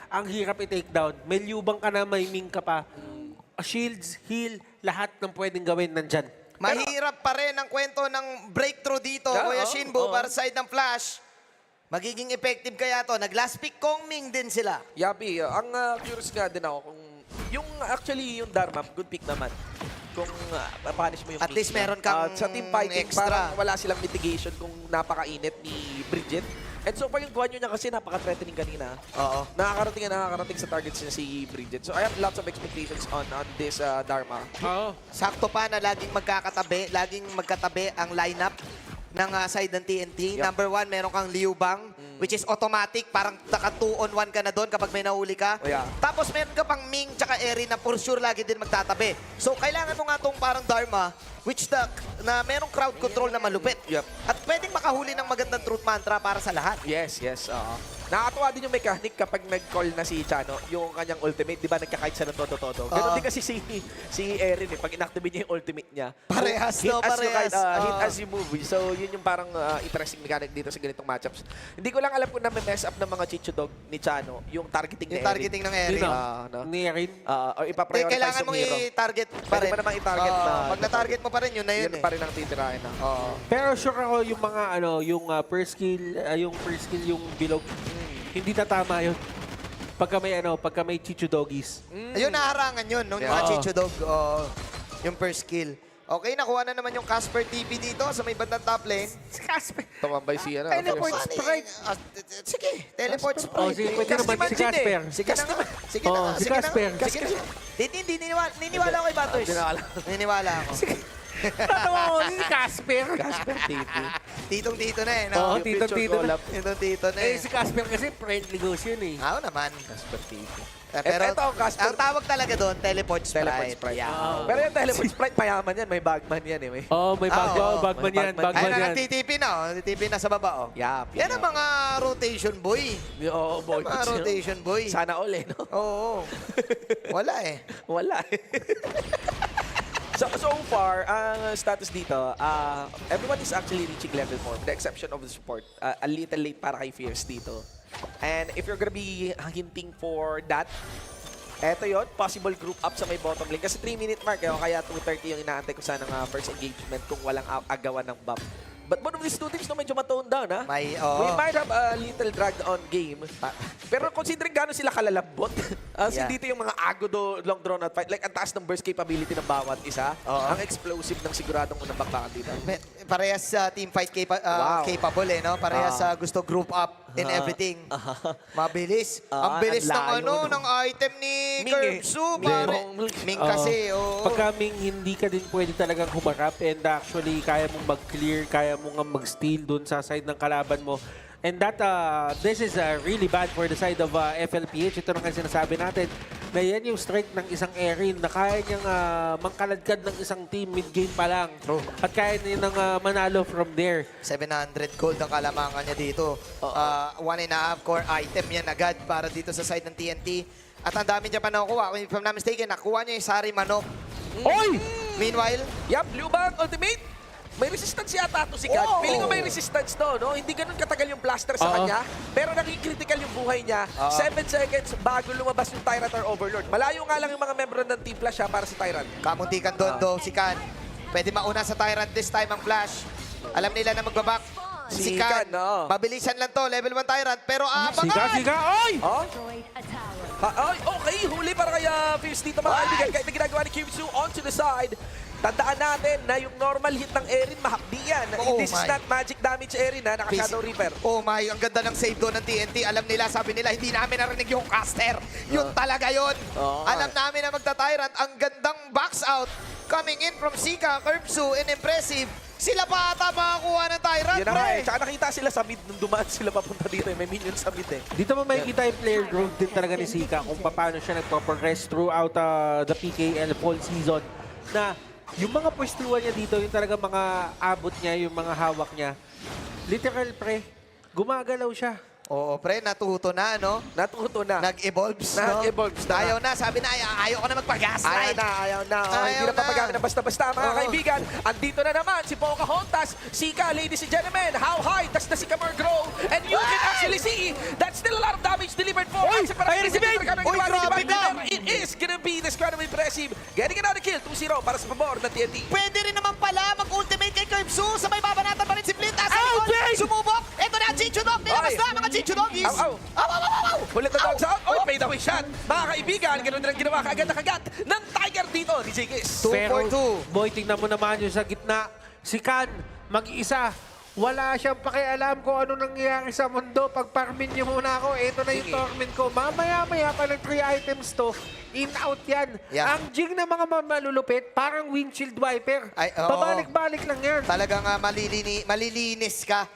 ang hirap i-take down. May Liubang ka na, may Ming ka pa. Shields, heal, lahat ng pwedeng gawin nandyan. Mahirap pa rin ang kwento ng breakthrough dito, Yeah, Kuya oo, Shinbu, oo. para sa side ng Flash. Magiging effective kaya to. Nag-last pick Kong Ming din sila. Yabi, ang curious nga din ako kung yung actually yung Dharma, good pick naman. Kung punish mo yung At least mix niya. meron kang Sa team fighting, extra. parang wala silang mitigation kung napakainit ni Bridget. And so far yung Guanyo niya kasi napaka-threatening kanina. Oo. Nakakarating sa targets niya si Bridget. So I have lots of expectations on this Dharma. Oo. Sakto pa na laging magkatabi ang lineup ng side ng TNT. Yep. Number 1, meron kang Liu Bang, which is automatic. Parang naka 2-on-1 ka na doon kapag may nahuli ka. Oh, yeah. Tapos meron ka pang Ming tsaka Eri na for sure lagi din magtatabi. So kailangan mo nga tong parang Dharma, which na merong crowd control na malupit. Yep. At pwedeng makahuli ng magandang truth mantra para sa lahat. Yes, yes. Nakakatuwa din yung mechanic kapag nag-call na si Chano, yung kanyang ultimate, di ba nagkakait siya ng todo-todo. Ganon din kasi si Erin, pag inactivate niya yung ultimate niya. Parehas, hit no? as Parehas. hit as you move. So, yun yung parang interesting mechanic dito sa ganitong matchups. Hindi ko lang alam kung na-mess up ng mga Chichodog ni Chano, yung targeting ni Yung targeting ng Eri. Sino? no? Ni Erin. Or ipaprioritize Kailangan yung mong hero. i-target pa Pwede rin. pa namang i-target na. Pag na-target mo pa rin, yun na yun Yun eh. pa rin ang titirahin na. Pero sure ako yung mga yung first skill, yung bilog, hindi tatama yun. Pagka may Chicho Doggies. Ayun, naharangan yun, nung Yeah. mga Oo. Chichodog, yung first kill. Okay, nakuha na naman yung Casper TP dito sa may bandang top lane. Si Casper. Tumambay si ano. Teleport Fierce. sprite. Sige, teleport Oh, sprite. sige, pwede Kasi naman si imagine Casper. Sige na nga. Sige na Oh, nga. si Sige na Casper. nga. Sige na nga. Hindi, niniwala ako kay Batters. Niniwala ako. Tatawa ko, si Casper. Casper TP. Titong-tito na eh, Oo, no? Yung picture titong-tito na. collab. Titong-tito na Eh, eh. si Casper kasi friendly ghost yun eh. Oo naman. Casper TP. Pero Eto, Casper. ang tawag talaga doon, teleport sprite. Teleport sprite. Yeah. Pero yung teleport sprite, mayaman yan. May bagman yan eh. Oh, may oo. bagman May yan, bagman. bagman Ayun yan. na, TTP na, oh. TTP na sa baba, oh. Yap. Yan ang mga rotation boy. Oo, boy. Mga rotation boy. Sana all eh, no? Oo. Wala eh. Wala eh. So far, ang status dito, everyone is actually reaching level 4 with the exception of the support. A little late para kay Fierce dito. And if you're gonna be hinting for that, eto yon, possible group up sa may bottom lane. Kasi 3-minute mark, kaya 2:30 yung inaantay ko sana ng first engagement kung walang agawan ng buff. But one of these two teams no, medyo matone down, ha? We might have a little dragged on game. Pero considering gano'n sila kalalabot, Yeah. dito yung mga agodo long drawn out fight, like ang taas ng burst capability ng bawat isa, ang explosive ng siguradong unang bakbakan dito. Parehas sa team fight Wow. capable eh, no? Parehas sa gusto group up in everything. Mabilis. Ang bilis ng ang layo, no? ng item ni Ming eh. Curbsu, Ming. pare. Ming kasi, oo. Pagkaming hindi ka din pwede talagang humarap and actually kaya mong mag-clear, kaya mong nga mag-steal dun sa side ng kalaban mo. And that, this is really bad for the side of FLPH. Ito na kasi sinasabi natin na yan yung strength ng isang Erin na kaya niyang mangkaladkad ng isang team mid-game pa lang. True. At kaya niya nang manalo from there. 700 gold ang kalamangan niya dito. 1.5 core item yan agad para dito sa side ng TNT. At ang dami niya pa nakukuha. If I'm not mistaken, nakuha niya yung Sari Manok. Oy! Meanwhile, Yup, Liu Bang ultimate. May resistance yata to si Kat. Oo. Feeling ko may resistance to, no? Hindi ganun katagal yung blaster sa kanya. Pero naging critical yung buhay niya. 7 seconds bago lumabas yung Tyrant or Overlord. Malayo nga lang yung mga membro ng Team Flash para sa Tyrant. kamuntikan doon do si Kan. Pwede mauna sa Tyrant this time ang Flash. Alam nila na magbabak. Si Si Kan. Kan, no. Mabilisan lang to, level 1 Tyrant. Pero abangan! Siga! Oy! Oh? Ay, okay, huli para kay Fierce dito mga kaibigan. Kahit na ginagawa ni Kyumitsu onto the side. Tandaan natin na yung normal hit ng Erin, mahakdi yan. Oh This is my. not magic damage Erin, ha? Naka-Shadow Reaper. Oh my, ang ganda ng save doon ng TNT. Alam nila, sabi nila, hindi namin narinig yung caster. Yun talaga yun. Oo. Alam namin na magta-Tyrant. Ang gandang box out coming in from Sika, Curbsu, and impressive. Sila pa ata makakuha ng Tyrant, Yun na nga pre. eh. Tsaka nakita sila sa mid nung dumaan sila papunta dito. May minions sa mid eh. Dito mo makikita yung player growth din talaga ni Sika kung paano siya nagpo-progress throughout the PKL fall season. Na yung mga pwestuhan niya dito, yung talaga mga abot niya, yung mga hawak niya, literal pre, gumagalaw siya. Oo, pre, natuto na, no? Natuto na. Nag-evolves, no? Nag-evolves na. Ayaw na, sabi na, ayaw ko na magpag-gaslight. Ayaw na. Oh, Ayaw hindi na na. papagamit ng basta-basta, mga Oo. kaibigan. Andito na naman si Pocahontas. Sika, ladies and gentlemen, how high does the Sycamore grow? And you can actually see that's still a lot of damage delivered for. Oy! Ayan si Ziggles, incredibly impressive. Getting another kill, 2-0 para sa pabor ng TNT. Pwede rin naman pala mag-ultimate kay Curbsu. Sabay babanatan pa rin si Flint. Asa likod, sumubok. Ito na, Chichudog. Nilabas Ay. na, mga Chichudoggies. Aw, aw. Aw, aw, aw, aw. Ulit na dogs out. Oh, fade away shot. Mga kaibigan, ganun din ang ginawa kaagad na kagat ng Tiger dito ni Ziggles. 2 for 2. Boy, tingnan mo naman yung sa gitna. Si Khan, mag-isa. Wala siyang pakialam kung ano nangyayari sa mundo. Pag farmin niyo muna ako, ito na yung Sige. torment ko. Mamaya-maya pa ng 3 items to. In-out yan. Yeah. Ang jing ng mga malulupit, parang windshield wiper. Ay, oo. Pabalik-balik lang yan. Talagang malilinis ka.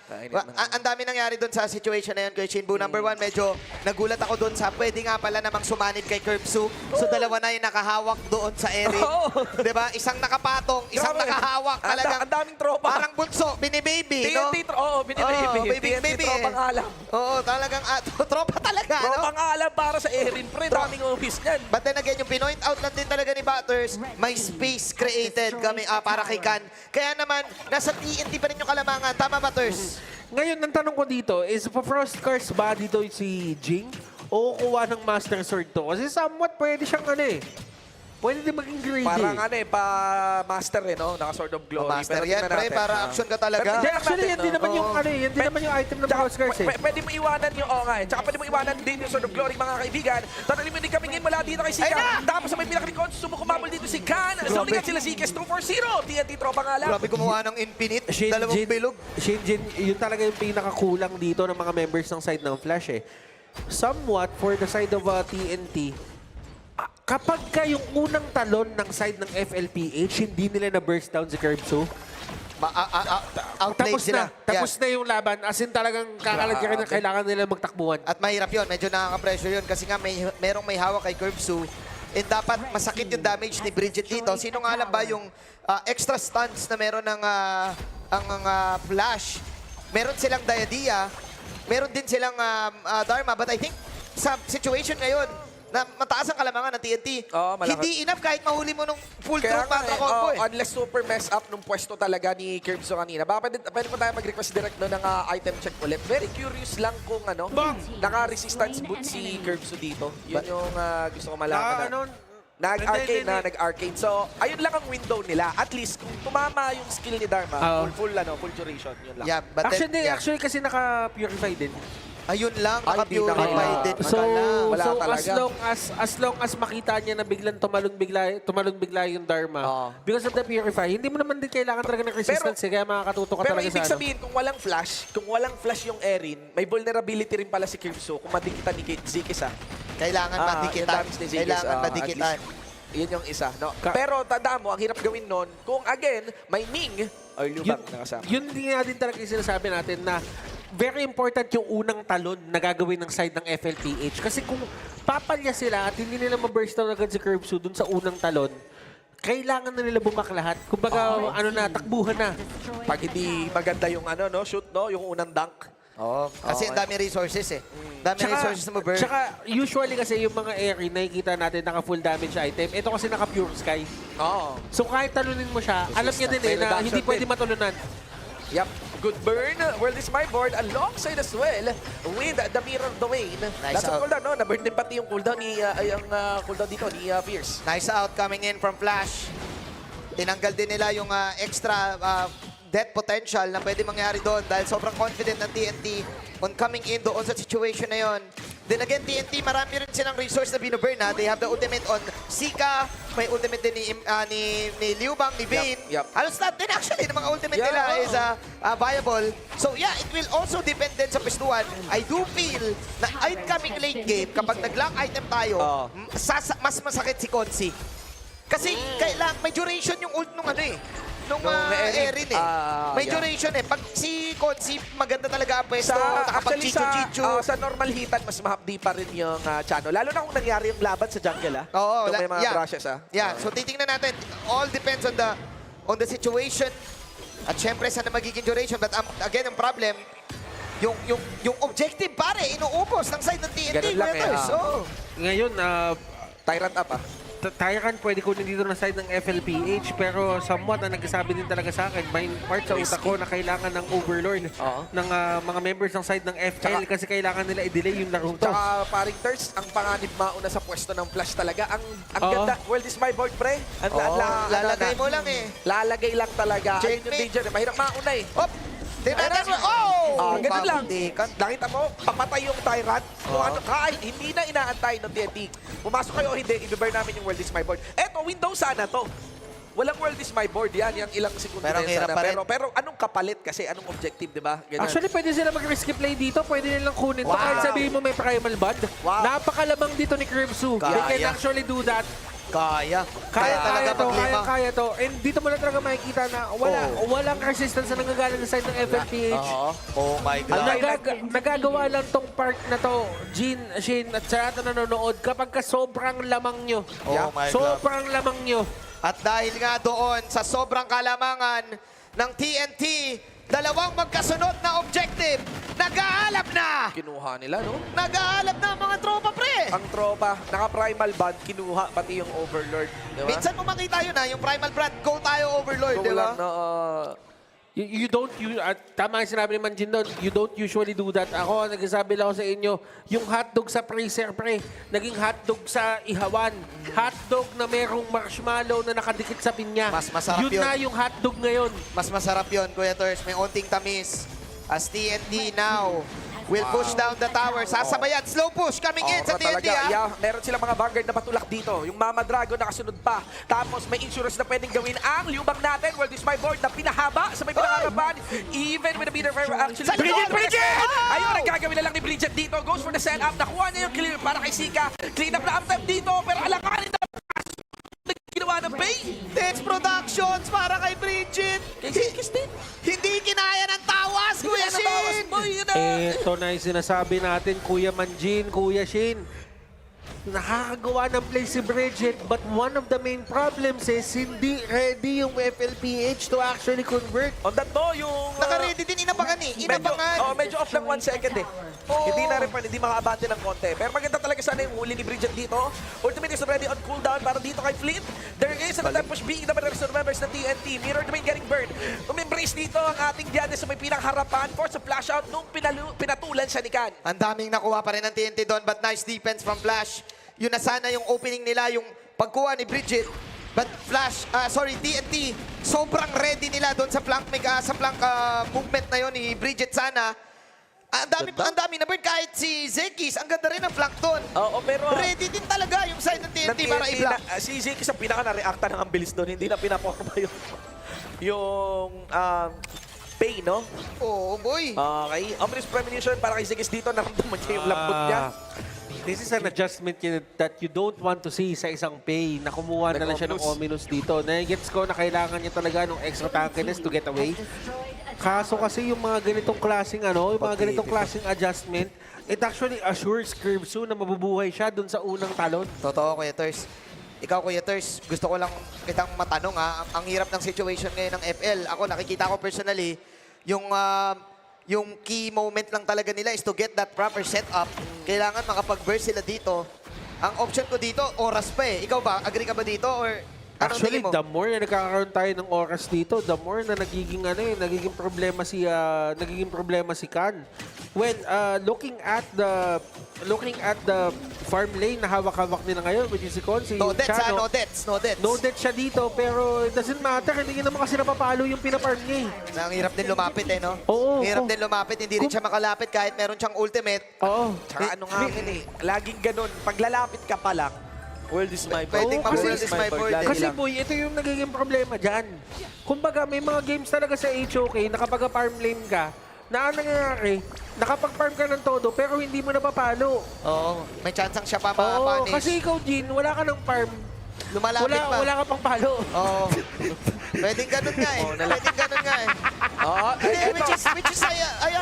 Ang dami nangyari doon sa situation na yun kay Shinbu. Number 1, medyo nagulat ako doon sa pwede nga pala namang sumanib kay Curbsu. So dalawa na yung nakahawak doon sa Erin. Oo. Diba? Isang nakapatong, isang Grabe. nakahawak. Talagang Ang daming tropa. parang bunso, binibaby, no? TNT, binibaby. TNT, tropang alam. Oo, talagang tropa talaga, no? Tropang alam para sa Erin, pre. Daming office niyan. But then again, yung pinoint out lang din talaga ni Butters, may space created kami para kay Khan. Kaya naman, nasa TNT pa rin yung kalamangan. Tama, Butters? Ngayon, ang tanong ko dito is, pa-Frost Curse ba dito si Jing? O kukuha ng Master Sword to? Kasi somewhat pwede siyang pwede din maging greedy. Parang pa-master no? Naka-Sword of Glory. Master Pero yan, tingnan pre, natin, para ah. action ka talaga. Hindi, actually, yan din naman yung, Oo. yan din naman yung item ng Frost Curse eh. Pwede mo iwanan yung, tsaka pwede mo iwanan din yung Sword of Glory, mga kaibigan. Totally mo din kami ngayon mula dito kay Sika. Tapos sa may pinaka-recon, sumukumabol dito si Khan. Sumigat sila Zikes 2-4-0. TNT, tropa nga lang. Grabe gumawa ng infinite, dalawang bilog. Shinjin, yun talaga yung pinakakulang dito ng mga members ng side ng Flash eh. Somewhat, for the side of TNT, kapag ka yung unang talon ng side ng FLPH, hindi nila na-burst down si Curbsu, Outplayed tapos sila. na. Tapos na yung laban. As in talagang kakalagyan na kailangan nila magtakbuhan. At mahirap yun, medyo nakaka-pressure yun kasi nga merong may hawak kay Curbsu. And dapat masakit yung damage ni Bridget dito. Sino nga alam ba yung extra stunts na meron ng Flash? Meron silang Diadia, meron din silang Dharma, but I think sa situation ngayon, na mataas ang kalamangan ng TNT, Oo, malakas. hindi enough kahit mahuli mo nung full Kaya through nga Patra combo eh. unless super mess up nung pwesto talaga ni Curbsu kanina. Baka pwede po tayo mag-request direct no, ng item check ulit. Very curious lang kung naka-resistance boot si Curbsu dito. Yun yung gusto ko malaman. Nag-arcane na, nag-arcane. So, ayun lang ang window nila. At least, kung tumama yung skill ni Dharma, full duration, yun lang. Yeah, but then, Actually kasi naka-purify din. ayun lang, Ay, naka-purify hindi din. So, Wala so talaga. as long as makita niya na biglang tumalon bigla yung Dharma, because of the purify, hindi mo naman din kailangan talaga ng resistance, kaya makakatuto ka Pero talaga ibig sa sabihin, kung walang flash yung Erin, may vulnerability rin pala si Curbsu kung madikitan ni Zikes Kailangan yung madikitan. damage ni Ziggs, Kailangan at madikitan. least, yun yung isa. No? Pero tandaan mo, ang hirap gawin nun kung again, may Ming or Lubang na kasama. Yun din nga din talaga yung sinasabi natin na very important yung unang talon na gagawin ng side ng FLPH. Kasi kung papalya sila at hindi nila ma-burst down agad si Curbsu dun sa unang talon, kailangan na nila bumaklahat. Kumbaga, takbuhan na. Pag hindi maganda yung shoot, yung unang dunk. Oo, kasi ang dami resources eh. Dami resources na ma-burn. Tsaka, usually kasi yung mga airy, nakikita natin naka-full damage item. Ito kasi naka-pure sky. Oo. So kahit talunin mo siya, alam niya din May na reduction hindi pwede din. matulunan. Yep. Good burn. World is my board alongside as well with the Mirror Dwayne. Nice That's a out. cooldown, no? Na-burn din pati yung cooldown ni cooldown dito ni Fierce. Nice out coming in from Flash. Tinanggal din nila yung extra death potential na pwede mangyari doon dahil sobrang confident ng TNT on coming in doon sa situation na yon. Then again, TNT, marami rin silang resource na binoburn na. They have the ultimate on Sika, may ultimate din ni Liu Bang, ni Vayne. Yep. Halos lahat din actually ng mga ultimate Yeah, nila oo. is viable. So yeah, it will also depend din sa pwestuhan. I do feel na incoming late game, kapag nag-lock item tayo, mas masakit si Konsi. Kasi may duration yung ult nung nung Erin eh. May duration eh. Pag si Konsi, maganda talaga ang pwesto. Kapag Actually, Chichu-Chichu. sa normal hitan, mas mahapdi pa rin yung channel. Lalo na kung nangyari yung laban sa jungle, Oo, Kung may mga yeah. brushes, Yeah, so titingnan natin. All depends on the situation. At syempre, saan na magiging duration. But again, ang problem, yung objective pare, inuubos ng side ng TNT. Ganun lang eh, Weathers. Oo. Ngayon, Tyrant up, Tyrant pwede kunin dito na side ng FLPH, pero somewhat na nagsasabi din talaga sa akin, may part sa utak ko na kailangan ng Overlord Oo. ng mga members ng side ng FL kasi kailangan nila i-delay yung larong to. Tsaka paring Thirst, ang panganib mauna sa pwesto ng Flash talaga. Ang Oo. ganda, world is my board, pre. Lalagay mo lang eh. Lalagay lang talaga. Ayun yung Checkmate. danger. Mahirap mauna eh. Hop! Tingnan natin. Oh! Ganun lang. Papuntikan. Nakita mo, papatay yung Tyrant. Kung ano, kahit hindi na inaantay ng TNT. Pumasok kayo o hindi, i-burn namin yung world is my board. Eto, window sana to. Walang world is my board yan. Yung ilang segundo Pero na yan hirap sana. pa rin. Pero anong kapalit kasi? Anong objective, di ba? Ganun. Actually, pwede sila mag-risky play dito. Pwede nilang kunin to. Wow. Kahit sabihin mo may primal bud. Wow. Napakalamang dito ni Crimsu. They can Kaya. actually do that. Kaya. Kaya to, maglima. kaya to. And dito mo na talaga makikita na walang resistance na nanggagaling sa side ng FLPH. Oh my Ang God. nagagawa lang tong part na to, Jin, Shin, at sa atin na nanonood, kapag ka sobrang lamang nyo. Oh my God. Sobrang lamang nyo. At dahil nga doon sa sobrang kalamangan ng TNT, dalawang magkasunod na objective, nag-aalap na! Kinuha nila, no? Nag-aalap na ang mga tropa, pre! Ang tropa, naka-primal band, kinuha pati yung Overlord. Di ba? Minsan mo makita yun ha, yung Primal Brand, go tayo Overlord, Go di ba? lang na, Tama yung sinabi ni Manjin doon, you don't usually do that. Ako, nagsasabi lang ako sa inyo, yung hotdog sa freezer, pre, naging hotdog sa ihawan. Hotdog na merong marshmallow na nakadikit sa pinya. Mas masarap yun. yun. Na yung hotdog ngayon. Mas masarap yun, Kuya Ters. May onting tamis. As TNT now will push down the tower. Sasabayan, slow push coming in sa TNT, talaga. ha? Yeah, meron silang mga vanguard na patulak dito. Yung Mama Dragon nakasunod pa. Tapos may insurance na pwedeng gawin ang liubang natin. World is my board na pinahaba sa may pinakarapan. Even with a meter fire actually. Sa likod! Bridget! Oh! Ayun, ang gagawin na lang ni Bridget dito. Goes for the setup. Nakuha niya yung clear para kay Sika. Clean up na uptime dito. Pero alanganin na ginawa ng Bay. Tens Productions para kay Bridget. Hindi kinaya ng tawas, Kuya Shin! Ito na yung sinasabi natin, Kuya Manjin, Kuya Shin. Nakakagawa ng play si Bridget, but one of the main problems is hindi ready yung FLPH to actually convert. On that no, yung... Naka-ready din, inabangan eh. Inabangan. Medyo off lang 1 second eh. Hindi na rin pa, hindi makaabante ng konti. Pero maganda talaga sana yung huli ni Bridget dito. Ultimate is already on cooldown para dito kay Fleet. There is an attempt push being the rest of the members ng TNT. Mirror domain getting burned. Umembrace dito ang ating Giannis sa may pinangharapan. Force a flash out nung pinatulan siya ni Kan. Ang daming nakuha pa rin ng TNT doon, but nice defense from Flash. Yun na sana yung opening nila, yung pagkuha ni Bridget. But Flash, TNT, sobrang ready nila doon sa flank, movement na yun ni Bridget sana. Ang dami na bird, kahit si Zekis, ang ganda rin ang flank doon. Oo, pero... Ready din talaga yung side ng TNT para i-block. Si Zeke sa pinaka na-reacta ng abilis doon. Hindi na pinaporma yung Pay, no? Oo, boy. Okay. Ominous Premonition para kay Zekis dito. Naramdaman niya yung lambot niya. This is an adjustment that you don't want to see sa isang pay na kumuha na lang siya ng Ominous dito. Nagigets ko na kailangan niya talaga ng extra tankiness to get away. Kaso kasi yung mga ganitong klaseng adjustment, it actually assures Crimsu na mabubuhay siya dun sa unang talon. Totoo, Kuya Ters. Ikaw, Kuya Ters, gusto ko lang kitang matanong, ha? Ang hirap ng situation ngayon ng FL. Ako, nakikita ko personally, yung key moment lang talaga nila is to get that proper setup. Kailangan makapag-burst sila dito. Ang option ko dito, oras pa eh. Ikaw ba? Agree ka ba dito? Or anong Actually, tingin mo? the more na nagkakaroon tayo ng oras dito, the more na nagiging problema si Kan. Well, looking at the farm lane na hawak-hawak nila ngayon, which is si Consi, No yung deaths, ha? Chano. No deaths, no deaths. No death siya dito, pero it doesn't matter. Hindi niya naman kasi napapalo yung pinaparm niya eh. Ang hirap din lumapit eh, no? Oo. Hirap din lumapit, hindi rin siya makalapit kahit meron siyang ultimate. Oo. Tsaka ano nga yun eh. Laging ganun. Pag lalapit ka pa lang, world is my board. Pwedeng Oo, kasi- mag-world is my board. Lagi Kasi lang. boy, ito yung nagiging problema dyan. Kumbaga, may mga games talaga sa HOK na kapag farm lane ka, na ang nangyayari, nakapag-farm ka ng todo pero hindi mo napapalo. Oo, may chance ang siya pa Oo, ma-punish. kasi ikaw, Jin, wala ka ng farm. Lumalapit pa. Wala ka pang palo. Oo. Pwedeng ganun nga eh. Pwedeng ganun nga eh. Oo, Hindi, which is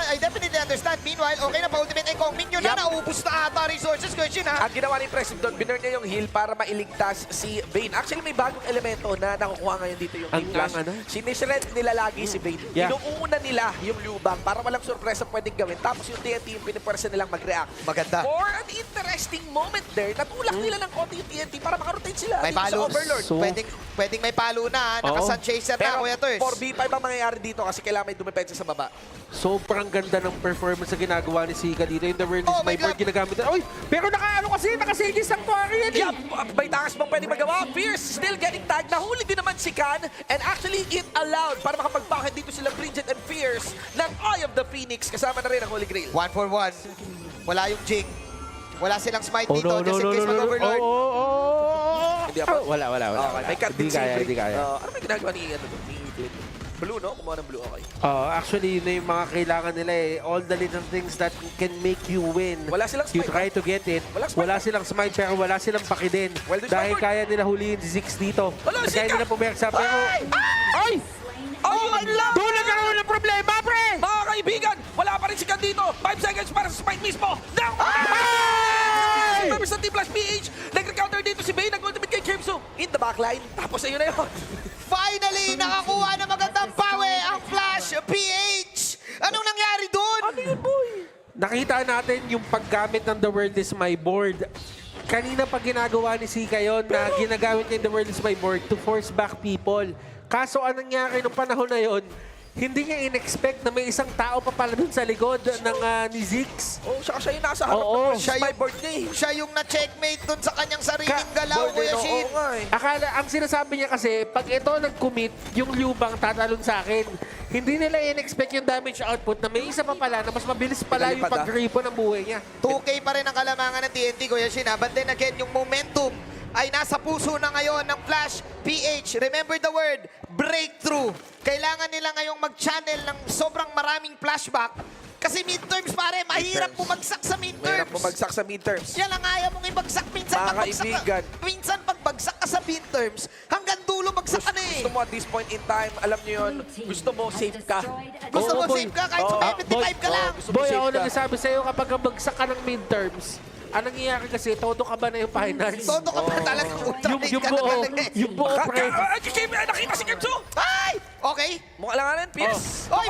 I definitely understand. Meanwhile, okay na pa ultimate Ekong. Minion na, naubos na ata resources. Question ha. Ang ginawa ni Impressive doon, binurn niya yung heal para mailigtas si Vayne. Actually, may bagong elemento na nakukuha ngayon dito yung Ang King Flash. ano? Sinishred nila lagi si Vayne. Yeah. Inuuna nila yung lubang para walang sorpresa pwedeng gawin. Tapos yung TNT yung pinipwersa nilang mag-react. Maganda. For an interesting moment there, natulak nila ng konti yung TNT para makarotate sila May dito sa palo. Overlord. So- Pwedeng may palo na. Naka-sun chaser na, Pero Kuya Turs. 4v5 ang mangyayari dito kasi kailangan may dumepensa sa baba. Sobrang ganda ng performance na ginagawa ni Sika dito. In the world is Oh, my may board ginagamit. Oy, pero naka-Sages Sanctuary yan eh. Yup! May takas bang pwede magawa? Fierce still getting tagged. Nahuli din naman si Khan. And actually, it allowed para makapagpakit dito sila Bridget and Fierce ng Eye of the Phoenix. Kasama na rin ang Holy Grail. 1 for 1. Wala yung Jing. Wala silang smite Oh, dito. no, Just in no, case no, no, no. mag-overlord. Hindi ako. Wala. Okay, may cut Hindi din si kaya, Brit. hindi kaya. Ano may ginagawa ni Flip? Blue, no? Kumuha ng blue, okay. Actually, yun na yung mga kailangan nila eh. All the little things that can make you win. Wala silang You smite. try to get it. Walang smite. Wala silang smite pero wala silang pakidin. Well, there's Dahil one more. kaya nila huliin si Ziggs dito. Wala, Kaya Sika! nila pumersa pero... Ay! Oh, my love! Doon nagkaroon ng problema, pre! Mga kaibigan, wala pa rin si Khan dito. 5 seconds para sa spike mismo. Now! Ay! Members ng Team Flash PH, nag-recounter dito si Vayne, nag-ultimate kay Crimson in the backline. Tapos ayun na yun. Finally, nakakuha ng magandang pawe ang Flash PH. Anong nangyari doon? Ano yun, boy? Nakita natin yung paggamit ng The World is My Board. Kanina pa ginagawa ni Sika yun na ginagamit niya yung The World is My Board to force back people. Kaso anong nangyari nung panahon na yun, hindi niya in-expect na may isang tao pa pala dun sa likod ng ni Ziggs. Oh, siya yung nasa harap Oo. ng my board niya eh. Siya yung na-checkmate doon sa kanyang sariling galaw, Board Kuya eh, Shin. oo nga eh. Akala, ang sinasabi niya kasi, pag ito nag-commit, yung Liubang tatalon sa akin. Hindi nila in-expect yung damage output na may isa pa pala na mas mabilis pala yung Pinalipad, pag-gripo ng buhay niya. 2K pa rin ang kalamangan ng TNT, Kuya Shin. But then again, yung momentum ay nasa puso na ngayon ng Flash PH. Remember the word, breakthrough. Kailangan nila ngayong mag-channel ng sobrang maraming flashback. Kasi midterms, pare, mahirap bumagsak sa Mahirap midterms. bumagsak sa midterms. Yan ang ayaw mong ibagsak. Minsan, Mga pagbagsak kaibigan. minsan pagbagsak ka sa midterms, hanggang dulo bagsak ka na eh. Gusto mo at this point in time, alam niyo yun, gusto mo safe ka. Gusto mo Oo, boy. save ka kahit Oo. sa 75 ka lang. gusto mo Boy, safe ako ka. nagsasabi sa'yo kapag bagsak ka ng midterms, ang nangyayari kasi, todo ka ba na yung finals? Todo ka pa talaga ultra late ka na talaga eh. Yung buo, pre. Nakita si Crimson! Ay! Okay. Mukha lang nga rin, Pierce. Oy,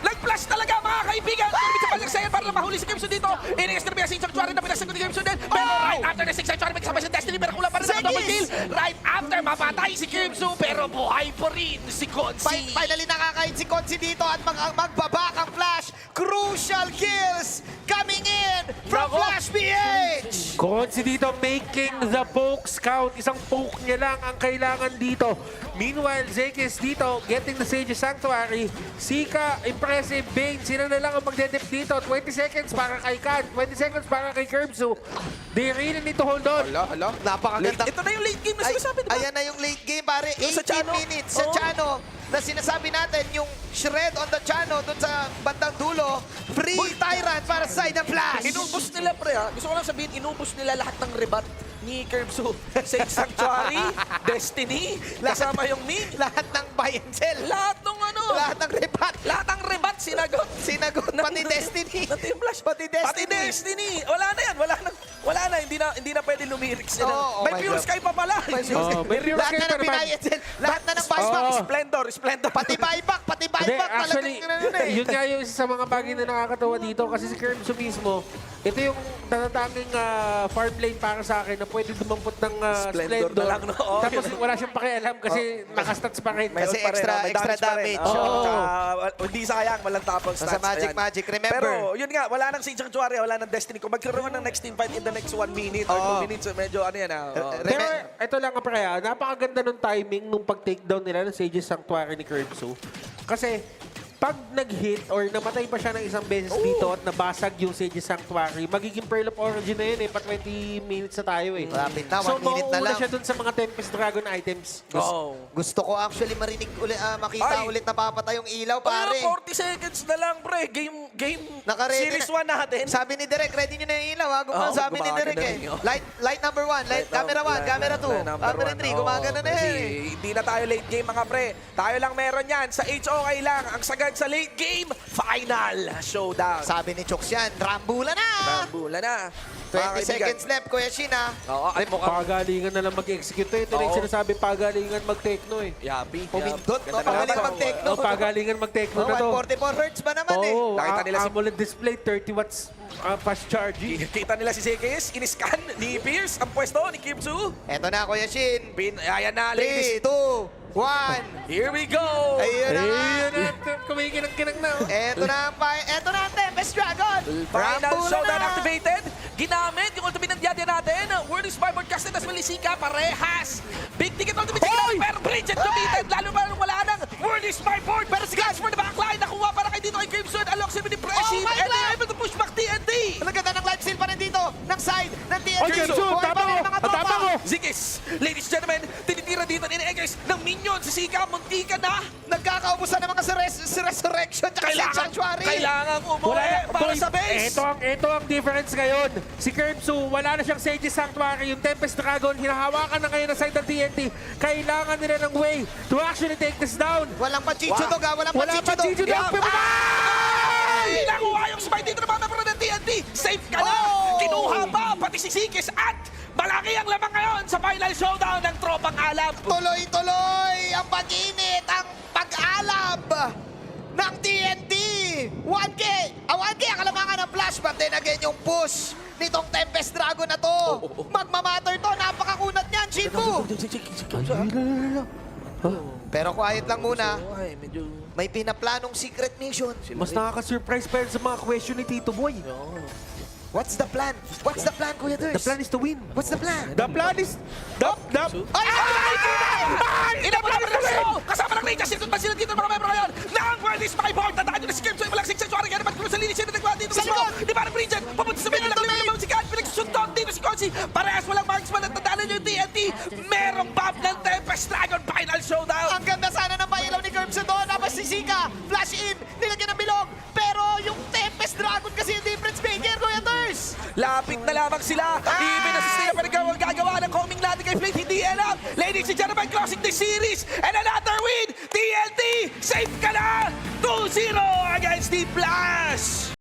Nag-flash talaga, mga kaibigan! Tumit sa paligsayan para mahuli si Crimson dito. Inigas na naman si Sanctuary na pinasagot ni Crimson din. Pero right after the 6 Sanctuary, may kasama si Destiny, pero kulang pa rin sa Segis! double kill. Right after, mapatay si Crimson, pero buhay pa rin si Konsi. Finally nakakain si Konsi dito at magbabak ang Flash. Crucial kills coming in from Nako. Flash PH. Konsi dito making the pokes count. Isang poke niya lang ang kailangan dito. Meanwhile, Zekis dito getting the Sage's Sanctuary. Sika, impressive. Bane, sila na lang ang magdedep dito. 20 seconds para kay Khan. 20 seconds para kay Curbsu. They really need to hold on. Hala. Napakaganda. Ito na yung late game na sinasabi, diba? Ayan na yung late game, pare. Yung sa 18 Chano. minutes sa Oo. Chano na sinasabi natin, yung shred on the Chano dun sa bandang dulo. Free Tyrant para sa side ng Flash. Inubos nila, pre, ha? Gusto ko lang sabihin, inubos nila lahat ng rebat ni Curbsu. Sage Sanctuary, Destiny, kasama yung Ming. Lahat ng buy and sell. Lahat ng ano, Lahat ng repat. lahat ng rebat sinagot. Sinagot pati Destiny. Na Team Flash. Pati Destiny. Pati Destiny. Wala na yan. Wala na. Hindi na pwede lumirics yan. Oh, oh may my pure God. sky pa pala. May pure Lahat sky na pa ng naman. buy and sell. Lahat na ng buyback. Oh. Splendor. Pati buyback. Pati Hindi, buyback. actually, yun nga yung isa sa mga bagay na nakakatawa dito kasi si Curbsu mismo, ito yung natatanging farm lane para sa akin na pwede dumampot ng Splendor Splendor. na lang, no? Oh, Tapos yun. wala siyang pakialam kasi nakastats pa rin. Kasi Mayroon pa rin, extra- may extra pa rin. damage. Oo. Oo. Tsaka, hindi sayang, walang tapon stats. Sa Magic, Ayan. remember. Pero yun nga, wala nang Sage Sanctuary, wala nang Destiny. Kung magkaroon ng next team fight in the next 1 minute or Oo. 2 minutes, medyo ano yan. Pero ito lang ang pre, napakaganda nung timing nung pag-takedown nila ng Sage's Sanctuary ni Curbsu. Kasi pag nag-hit or namatay pa siya ng isang beses dito at nabasag yung Sage's Sanctuary, magiging Pearl of Origin na yun eh. Pa 20 minutes na tayo eh. Malapit na, So 1 minute na mauuna lang. siya dun sa mga Tempest Dragon items. Oo. Gusto ko actually marinig ulit, makita Ay. ulit na papatay yung ilaw, pare. Pare, 40 seconds na lang, pre. Naka-ready Series na. 1 natin. Sabi ni Direk, ready nyo na yung ilaw, ha? Sabi ni gumagana Direk, na eh. rin yun. Light number 1, camera 1, camera 2, camera 3, gumagana na Kasi eh. hindi na tayo late game mga pre. Tayo lang meron yan. Sa HOK lang. Ang sagad sa late game, final showdown. Sabi ni Chooks yan, Rambula na! Bula na. 20 Mga kaibigan. seconds left, Kuya Shin, ha? Oo, at mukhang Pagalingan na lang mag-execute to. Ito na yung Oo. sinasabi, pagalingan mag-techno eh. yapi. Pumindot, Ganda no? na Pagaling naman. mag-techno. Oh, pagalingan mag-techno na to. 144 hertz ba naman eh? Oo, Nakita nila si- AMOLED display, 30 watts fast charging. Kita nila si Zekis, in-scan ni Pierce ang pwesto ni Kimsu. Eto na, Kuya Shin. Ayan na, 3, ladies. 2, 1. Here we go! Ayun na nga. Ayun na, kumikinang-kinang na. Oh. Eto na ang Tempest Dragon. Final Rambula showdown na. activated. Ginamit yung ultimate ng Diadya natin. Word is Firebird casted as well as Sika, parehas. Big ticket ultimate ginamit, pero Bridget committed. Lalo pa nung wala nang Word is Firebird. Pero si Guys for the backline, nakuha para kay dito kay Crimson. Alongside with Impressive. Oh my And they're God! able to push back TNT. Ang ganda ng life steal pa rin dito. Ng side, ng TNT. Oy, Kenzo, Buhay pa tama rin ko. mga Tama tropa. ko. Zigis, ladies and gentlemen, tinitira dito ni Eggs ng minion si Sika. Muntika na. Nagkakaubusan naman sa Resurrection tsaka sa Sanctuary. Kailangan umuwi para boys, sa base. Ito ang difference ngayon. Si Kerbsu, wala na siyang Sage's Sanctuary. Yung Tempest Dragon, hinahawakan na ngayon ng side ng TNT. Kailangan nila ng way to actually take this down. Walang panchicho dog, ha? Walang Wala panchicho pa dog. Chicho Dog. Ay! Nakuha yung spike dito ng mga member ng TNT. Safe ka na. Oh! Kinuha pa pati si Sikis at malaki ang lamang ngayon sa final showdown ng Tropang Alab. Tuloy-tuloy ang pag-init, ang pag-alab ng TNT. 1K ang kalamangan ng flash, but then again yung push nitong Tempest Dragon na to. Magmamatter to, napakakunat niyan, Shinbu. Pero quiet lang muna. Ay, medyo... May pinaplanong secret mission. Mas nakaka-surprise pa yun sa mga question ni Tito Boy. What's the plan? What's the plan, Kuya Durs? The plan is to win. What's the plan? The plan is... Ay! Inabot na rin show! Kasama ng Rangers, silkot pa sila dito mga membro ngayon ng World is my board. Tandaan nyo na si Kim Soy, walang 6 sanctuary. Kaya naman kung sa linis siya na nagwa dito Sa mismo. likod! Di ba ng Bridget? Papunta sa middle ng naman si Kat. Pinagsusunod dito si Konsi. Parehas walang marksman at tandaan nyo yung TNT. Merong buff ng Tempest Dragon final showdown. Ang ganda sana ng pailaw ni Curbs doon. Tapos si Zika, flash in, nilagyan ng bilog. Pero yung Tempest Dragon kasi yung difference maker, Kuya Durs. Lapit na lamang sila. Even as sila pa rin ang gagawa ng homing natin kay Flint. Hindi enough. Ladies and gentlemen, closing the series. And another win. TNT, safe ka na. 2-0 against the Flash.